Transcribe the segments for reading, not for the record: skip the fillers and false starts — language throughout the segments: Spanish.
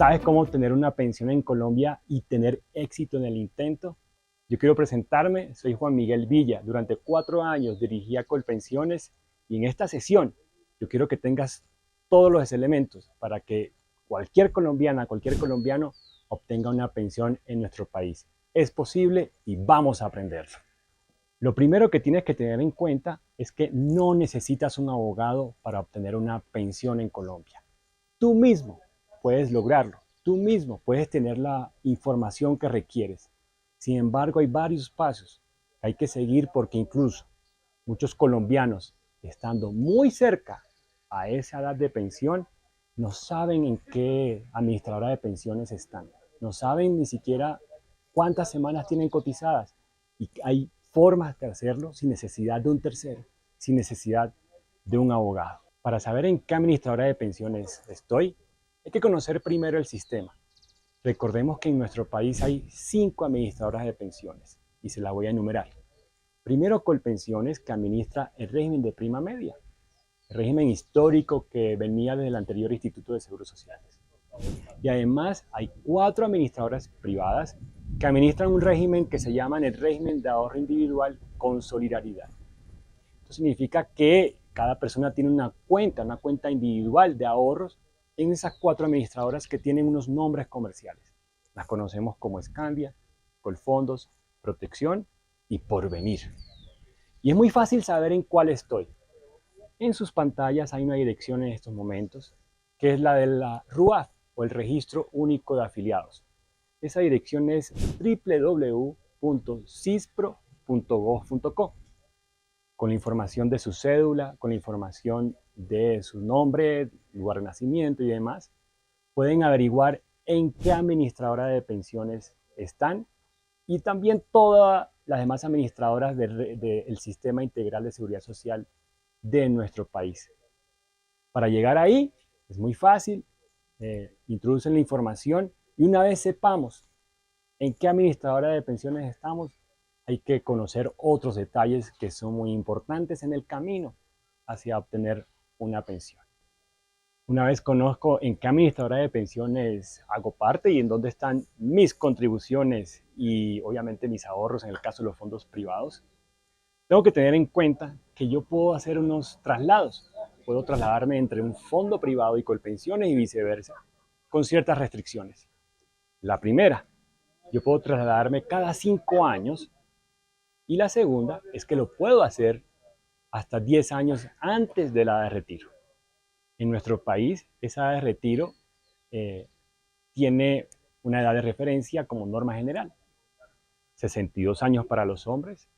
¿Sabes cómo obtener una pensión en Colombia y tener éxito en el intento? Yo quiero presentarme, soy Juan Miguel Villa. Durante 4 años dirigí a Colpensiones y en esta sesión yo quiero que tengas todos los elementos para que cualquier colombiana, cualquier colombiano obtenga una pensión en nuestro país. Es posible y vamos a aprenderlo. Lo primero que tienes que tener en cuenta es que no necesitas un abogado para obtener una pensión en Colombia. Tú mismo puedes lograrlo, tú mismo puedes tener la información que requieres. Sin embargo, hay varios pasos que hay que seguir porque incluso muchos colombianos, estando muy cerca a esa edad de pensión, no saben en qué administradora de pensiones están. No saben ni siquiera cuántas semanas tienen cotizadas. Y hay formas de hacerlo sin necesidad de un tercero, sin necesidad de un abogado. Para saber en qué administradora de pensiones estoy, hay que conocer primero el sistema. Recordemos que en nuestro país hay 5 administradoras de pensiones y se las voy a enumerar. Primero, Colpensiones, que administra el régimen de prima media, el régimen histórico que venía desde el anterior Instituto de Seguros Sociales. Y además hay 4 administradoras privadas que administran un régimen que se llama el régimen de ahorro individual con solidaridad. Esto significa que cada persona tiene una cuenta individual de ahorros en esas 4 administradoras que tienen unos nombres comerciales. Las conocemos como Scandia, Colfondos, Protección y Porvenir. Y es muy fácil saber en cuál estoy. En sus pantallas hay una dirección en estos momentos, que es la de la RUAF o el Registro Único de Afiliados. Esa dirección es www.cispro.gov.co. Con la información de su cédula, con la información de su nombre, lugar de nacimiento y demás, pueden averiguar en qué administradora de pensiones están y también todas las demás administradoras del Sistema Integral de Seguridad Social de nuestro país. Para llegar ahí es muy fácil, introducen la información y una vez sepamos en qué administradora de pensiones estamos, hay que conocer otros detalles que son muy importantes en el camino hacia obtener una pensión. Una vez conozco en qué administradora de pensiones hago parte y en dónde están mis contribuciones y obviamente mis ahorros en el caso de los fondos privados, tengo que tener en cuenta que yo puedo hacer unos traslados. Puedo trasladarme entre un fondo privado y Colpensiones y viceversa, con ciertas restricciones. La primera, yo puedo trasladarme cada 5 años y la segunda es que lo puedo hacer hasta 10 años antes de la edad de retiro. En nuestro país, esa edad de retiro tiene una edad de referencia como norma general. 62 años para los hombres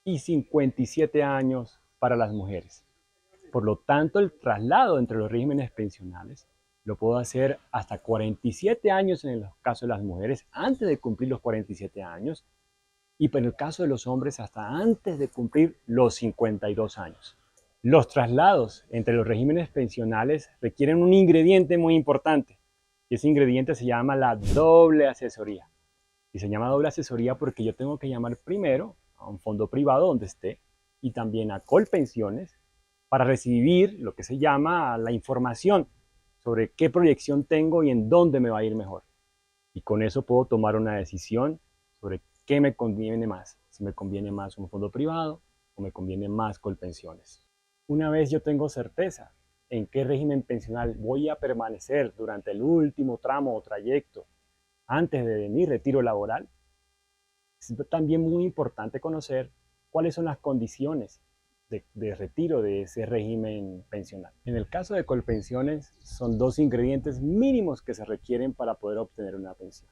y 57 años para las mujeres. Por lo tanto, el traslado entre los regímenes pensionales lo puedo hacer hasta 47 años en el caso de las mujeres, antes de cumplir los 47 años, y en el caso de los hombres hasta antes de cumplir los 52 años. Los traslados entre los regímenes pensionales requieren un ingrediente muy importante, y ese ingrediente se llama la doble asesoría. Y se llama doble asesoría porque yo tengo que llamar primero a un fondo privado donde esté y también a Colpensiones para recibir lo que se llama la información sobre qué proyección tengo y en dónde me va a ir mejor. Y con eso puedo tomar una decisión sobre qué me conviene más, si me conviene más un fondo privado o me conviene más Colpensiones. Una vez yo tengo certeza en qué régimen pensional voy a permanecer durante el último tramo o trayecto antes de mi retiro laboral, es también muy importante conocer cuáles son las condiciones de retiro de ese régimen pensional. En el caso de Colpensiones, son 2 ingredientes mínimos que se requieren para poder obtener una pensión.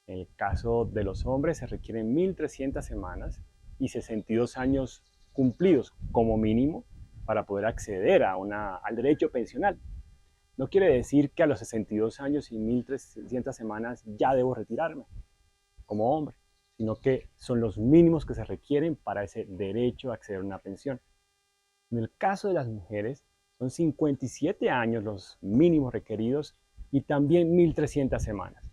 En el caso de los hombres se requieren 1.300 semanas y 62 años cumplidos como mínimo para poder acceder al derecho pensional. No quiere decir que a los 62 años y 1.300 semanas ya debo retirarme como hombre, sino que son los mínimos que se requieren para ese derecho a acceder a una pensión. En el caso de las mujeres, son 57 años los mínimos requeridos y también 1.300 semanas.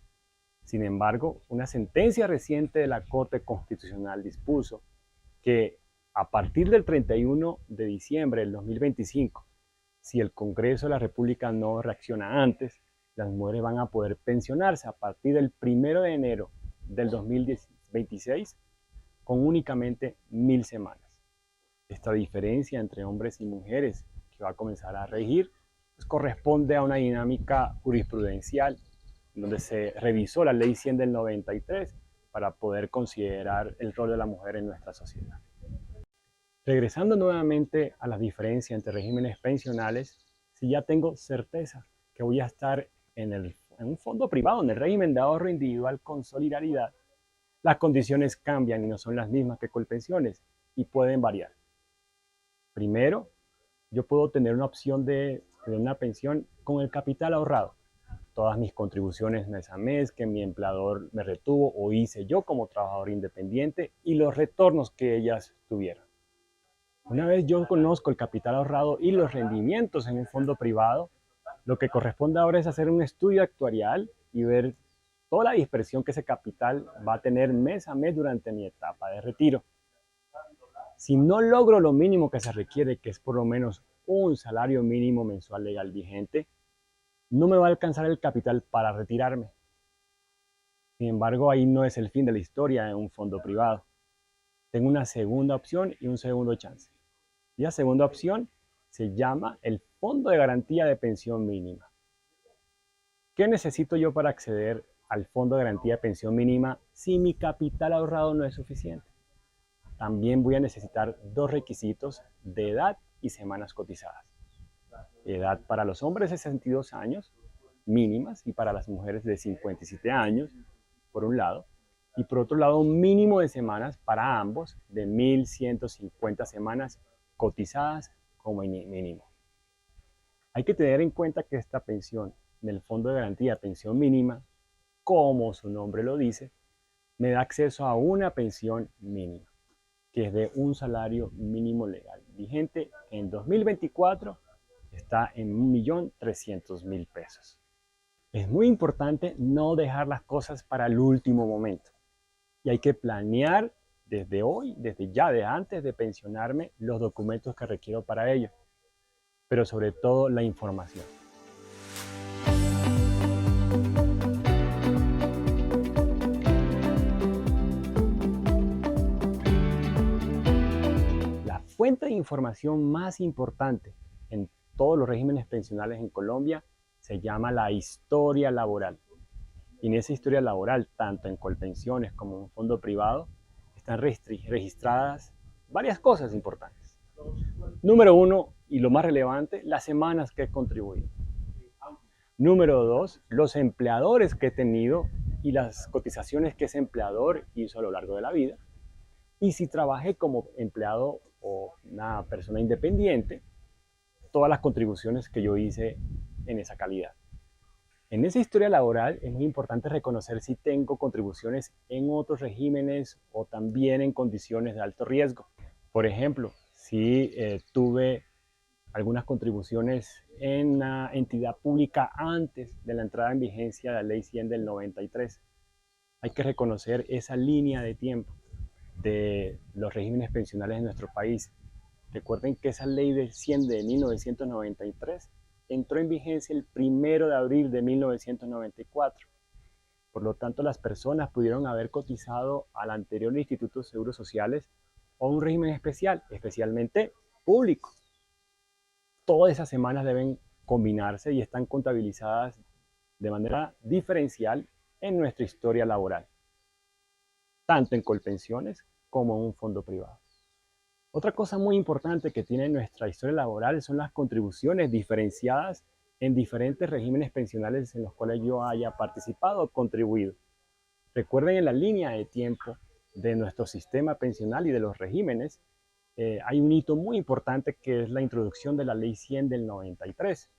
Sin embargo, una sentencia reciente de la Corte Constitucional dispuso que a partir del 31 de diciembre del 2025, si el Congreso de la República no reacciona antes, las mujeres van a poder pensionarse a partir del 1 de enero del 2026 con únicamente 1000 semanas. Esta diferencia entre hombres y mujeres que va a comenzar a regir pues corresponde a una dinámica jurisprudencial donde se revisó la Ley 100 del 93 para poder considerar el rol de la mujer en nuestra sociedad. Regresando nuevamente a las diferencias entre regímenes pensionales, si ya tengo certeza que voy a estar en un fondo privado, en el régimen de ahorro individual con solidaridad, las condiciones cambian y no son las mismas que Colpensiones y pueden variar. Primero, yo puedo tener una opción de una pensión con el capital ahorrado. Todas mis contribuciones mes a mes que mi empleador me retuvo o hice yo como trabajador independiente y los retornos que ellas tuvieron. Una vez yo conozco el capital ahorrado y los rendimientos en un fondo privado, lo que corresponde ahora es hacer un estudio actuarial y ver toda la dispersión que ese capital va a tener mes a mes durante mi etapa de retiro. Si no logro lo mínimo que se requiere, que es por lo menos un salario mínimo mensual legal vigente, no me va a alcanzar el capital para retirarme. Sin embargo, ahí no es el fin de la historia en un fondo privado. Tengo una segunda opción y un segundo chance. Y la segunda opción se llama el Fondo de Garantía de Pensión Mínima. ¿Qué necesito yo para acceder al Fondo de Garantía de Pensión Mínima si mi capital ahorrado no es suficiente? También voy a necesitar dos requisitos de edad y semanas cotizadas. Edad para los hombres de 62 años mínimas y para las mujeres de 57 años, por un lado, y por otro lado un mínimo de semanas para ambos de 1150 semanas cotizadas como mínimo. Hay que tener en cuenta que esta pensión del Fondo de Garantía de Pensión Mínima, como su nombre lo dice, me da acceso a una pensión mínima, que es de un salario mínimo legal vigente en 2024 está en 1.300.000 pesos. Es muy importante no dejar las cosas para el último momento y hay que planear desde hoy, desde ya, de antes de pensionarme, los documentos que requiero para ello, pero sobre todo la información. La fuente de información más importante en todos los regímenes pensionales en Colombia se llama la historia laboral. Y en esa historia laboral, tanto en Colpensiones como en un fondo privado, están registradas varias cosas importantes. Número uno, y lo más relevante, las semanas que he contribuido. Número dos, los empleadores que he tenido y las cotizaciones que ese empleador hizo a lo largo de la vida. Y si trabajé como empleado o una persona independiente, todas las contribuciones que yo hice en esa calidad. En esa historia laboral es muy importante reconocer si tengo contribuciones en otros regímenes o también en condiciones de alto riesgo. Por ejemplo, si tuve algunas contribuciones en una entidad pública antes de la entrada en vigencia de la Ley 100 del 93. Hay que reconocer esa línea de tiempo de los regímenes pensionales en nuestro país. Recuerden que esa Ley de 100 de 1993 entró en vigencia el 1 de abril de 1994. Por lo tanto, las personas pudieron haber cotizado al anterior Instituto de Seguros Sociales o un régimen especial, especialmente público. Todas esas semanas deben combinarse y están contabilizadas de manera diferencial en nuestra historia laboral, tanto en Colpensiones como en un fondo privado. Otra cosa muy importante que tiene nuestra historia laboral son las contribuciones diferenciadas en diferentes regímenes pensionales en los cuales yo haya participado o contribuido. Recuerden, en la línea de tiempo de nuestro sistema pensional y de los regímenes, hay un hito muy importante que es la introducción de la Ley 100 del 93,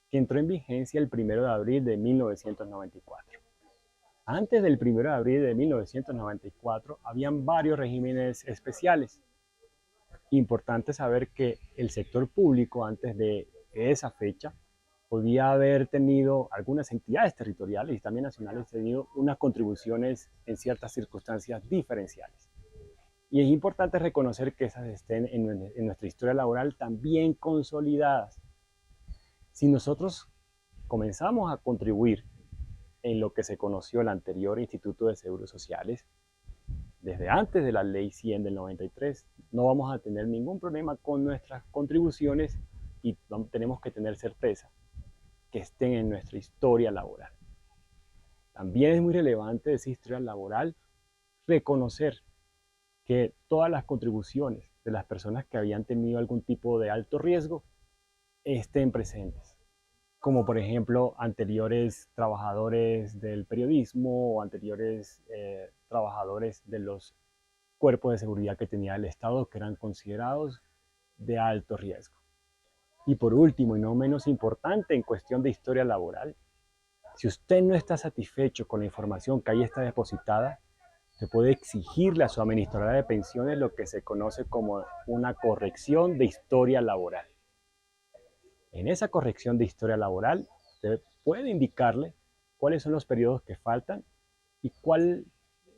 que entró en vigencia el 1 de abril de 1994. Antes del 1 de abril de 1994 habían varios regímenes especiales. Importante saber que el sector público antes de esa fecha podía haber tenido algunas entidades territoriales y también nacionales tenido unas contribuciones en ciertas circunstancias diferenciales. Y es importante reconocer que esas estén en nuestra historia laboral también consolidadas. Si nosotros comenzamos a contribuir en lo que se conoció el anterior Instituto de Seguros Sociales, desde antes de la Ley 100 del 93, no vamos a tener ningún problema con nuestras contribuciones y tenemos que tener certeza que estén en nuestra historia laboral. También es muy relevante de esa historia laboral reconocer que todas las contribuciones de las personas que habían tenido algún tipo de alto riesgo estén presentes, como por ejemplo anteriores trabajadores del periodismo o anteriores trabajadores de los cuerpos de seguridad que tenía el Estado que eran considerados de alto riesgo. Y por último, y no menos importante en cuestión de historia laboral, si usted no está satisfecho con la información que ahí está depositada, se puede exigirle a su administradora de pensiones lo que se conoce como una corrección de historia laboral. En esa corrección de historia laboral, usted puede indicarle cuáles son los periodos que faltan y cuál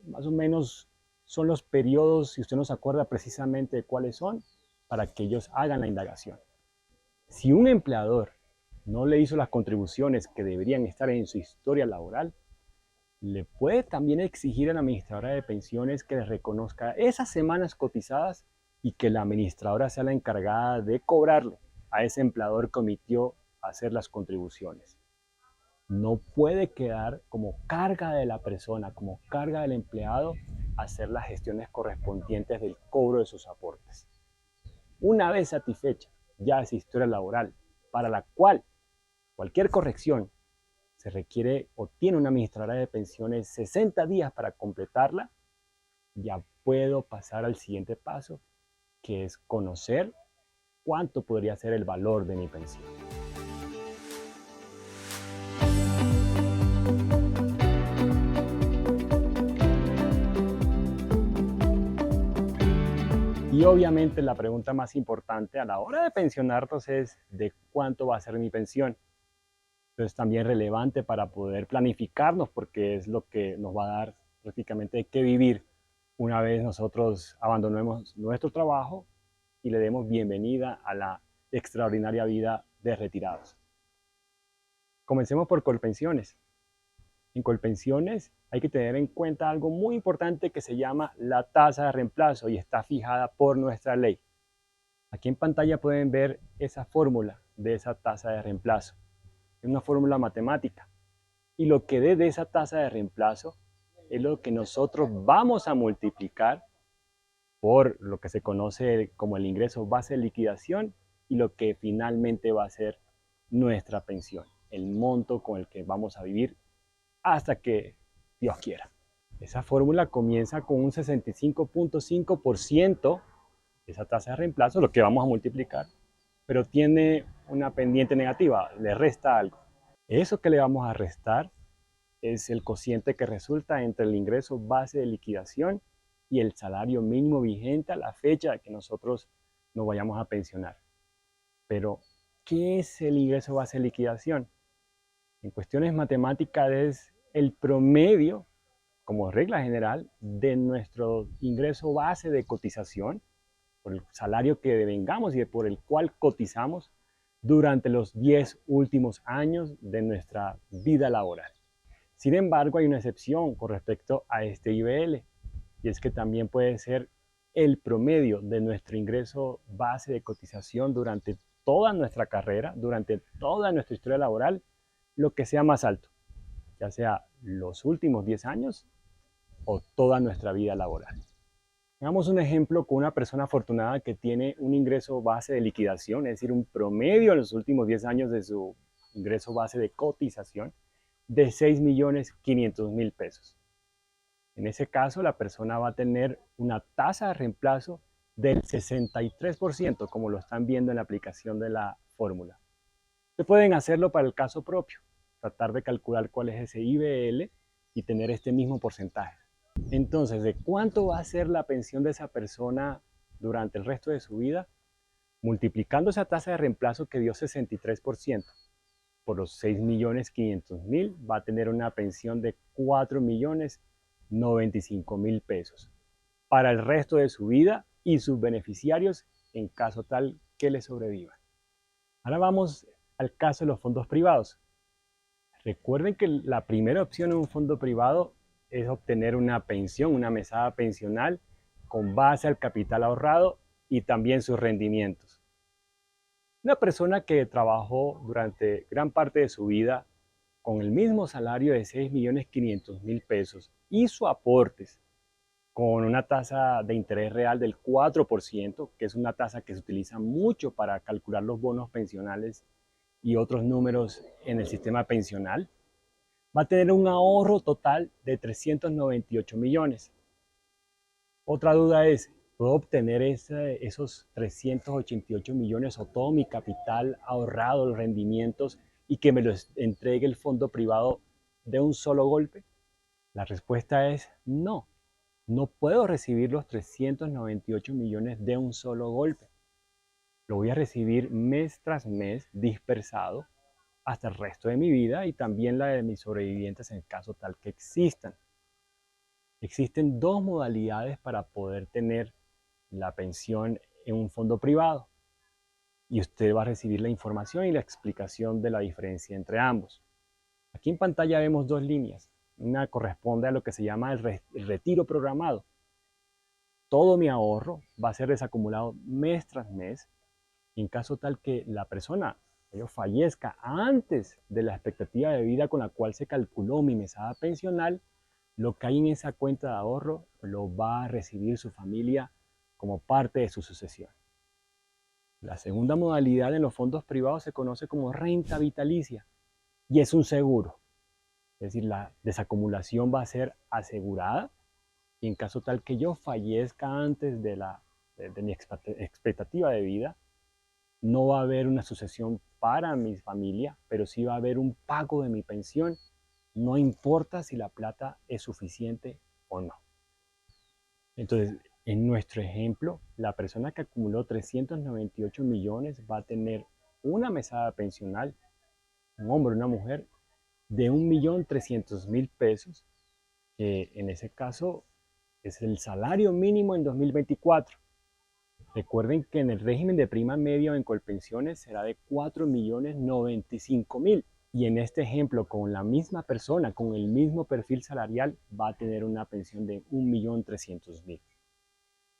más o menos son los periodos, si usted no se acuerda precisamente de cuáles son, para que ellos hagan la indagación. Si un empleador no le hizo las contribuciones que deberían estar en su historia laboral, le puede también exigir a la administradora de pensiones que le reconozca esas semanas cotizadas y que la administradora sea la encargada de cobrarle a ese empleador que omitió hacer las contribuciones. No puede quedar como carga de la persona, como carga del empleado, hacer las gestiones correspondientes del cobro de sus aportes. Una vez satisfecha ya esa historia laboral, para la cual cualquier corrección se requiere o tiene una administradora de pensiones 60 días para completarla, ya puedo pasar al siguiente paso, que es conocer cuánto podría ser el valor de mi pensión. Y obviamente la pregunta más importante a la hora de pensionarnos es ¿de cuánto va a ser mi pensión? Entonces también relevante para poder planificarnos porque es lo que nos va a dar prácticamente qué vivir una vez nosotros abandonemos nuestro trabajo y le demos bienvenida a la extraordinaria vida de retirados. Comencemos por Colpensiones. En Colpensiones hay que tener en cuenta algo muy importante que se llama la tasa de reemplazo y está fijada por nuestra ley. Aquí en pantalla pueden ver esa fórmula de esa tasa de reemplazo. Es una fórmula matemática y lo que dé de esa tasa de reemplazo es lo que nosotros vamos a multiplicar por lo que se conoce como el ingreso base de liquidación y lo que finalmente va a ser nuestra pensión, el monto con el que vamos a vivir hasta que Dios quiera. Esa fórmula comienza con un 65.5% de esa tasa de reemplazo, lo que vamos a multiplicar, pero tiene una pendiente negativa, le resta algo. Eso que le vamos a restar es el cociente que resulta entre el ingreso base de liquidación y el salario mínimo vigente a la fecha que nosotros nos vayamos a pensionar. Pero, ¿qué es el ingreso base de liquidación? En cuestiones matemáticas es el promedio, como regla general, de nuestro ingreso base de cotización, por el salario que devengamos y por el cual cotizamos durante los 10 últimos años de nuestra vida laboral. Sin embargo, hay una excepción con respecto a este IBL, y es que también puede ser el promedio de nuestro ingreso base de cotización durante toda nuestra carrera, durante toda nuestra historia laboral, lo que sea más alto, ya sea los últimos 10 años o toda nuestra vida laboral. Hagamos un ejemplo con una persona afortunada que tiene un ingreso base de liquidación, es decir, un promedio en los últimos 10 años de su ingreso base de cotización de 6.500.000 pesos. En ese caso, la persona va a tener una tasa de reemplazo del 63%, como lo están viendo en la aplicación de la fórmula. Ustedes pueden hacerlo para el caso propio, tratar de calcular cuál es ese IBL y tener este mismo porcentaje. Entonces, ¿de cuánto va a ser la pensión de esa persona durante el resto de su vida? Multiplicando esa tasa de reemplazo que dio 63% por los 6.500.000, va a tener una pensión de 4.095.000 pesos para el resto de su vida y sus beneficiarios en caso tal que le sobrevivan. Ahora vamos al caso de los fondos privados. Recuerden que la primera opción en un fondo privado es obtener una pensión, una mesada pensional con base al capital ahorrado y también sus rendimientos. Una persona que trabajó durante gran parte de su vida con el mismo salario de 6.500.000 pesos, hizo aportes con una tasa de interés real del 4%, que es una tasa que se utiliza mucho para calcular los bonos pensionales y otros números en el sistema pensional, va a tener un ahorro total de 398 millones. Otra duda es, ¿puedo obtener esos 388 millones o todo mi capital ahorrado, los rendimientos, y que me los entregue el fondo privado de un solo golpe? La respuesta es no. No puedo recibir los 398 millones de un solo golpe. Lo voy a recibir mes tras mes dispersado hasta el resto de mi vida y también la de mis sobrevivientes en caso tal que existan. Existen dos modalidades para poder tener la pensión en un fondo privado y usted va a recibir la información y la explicación de la diferencia entre ambos. Aquí en pantalla vemos dos líneas. Una corresponde a lo que se llama el retiro programado. Todo mi ahorro va a ser desacumulado mes tras mes y en caso tal que la persona fallezca antes de la expectativa de vida con la cual se calculó mi mesada pensional, lo que hay en esa cuenta de ahorro lo va a recibir su familia como parte de su sucesión. La segunda modalidad en los fondos privados se conoce como renta vitalicia y es un seguro. Es decir, la desacumulación va a ser asegurada y en caso tal que yo fallezca antes de mi expectativa de vida, no va a haber una sucesión para mi familia, pero sí va a haber un pago de mi pensión, no importa si la plata es suficiente o no. Entonces, en nuestro ejemplo, la persona que acumuló 398 millones va a tener una mesada pensional, un hombre o una mujer, de 1.300.000 pesos, que en ese caso es el salario mínimo en 2024. Recuerden que en el régimen de prima media o en Colpensiones será de 4.095.000. Y en este ejemplo, con la misma persona, con el mismo perfil salarial, va a tener una pensión de 1.300.000.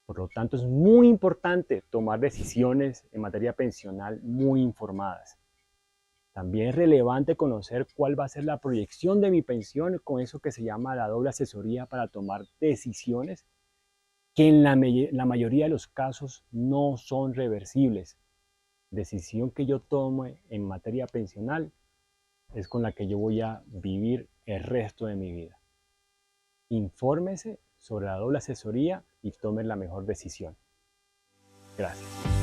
Por lo tanto, es muy importante tomar decisiones en materia pensional muy informadas. También es relevante conocer cuál va a ser la proyección de mi pensión con eso que se llama la doble asesoría para tomar decisiones que en la mayoría de los casos no son reversibles. Decisión que yo tome en materia pensional es con la que yo voy a vivir el resto de mi vida. Infórmese sobre la doble asesoría y tome la mejor decisión. Gracias.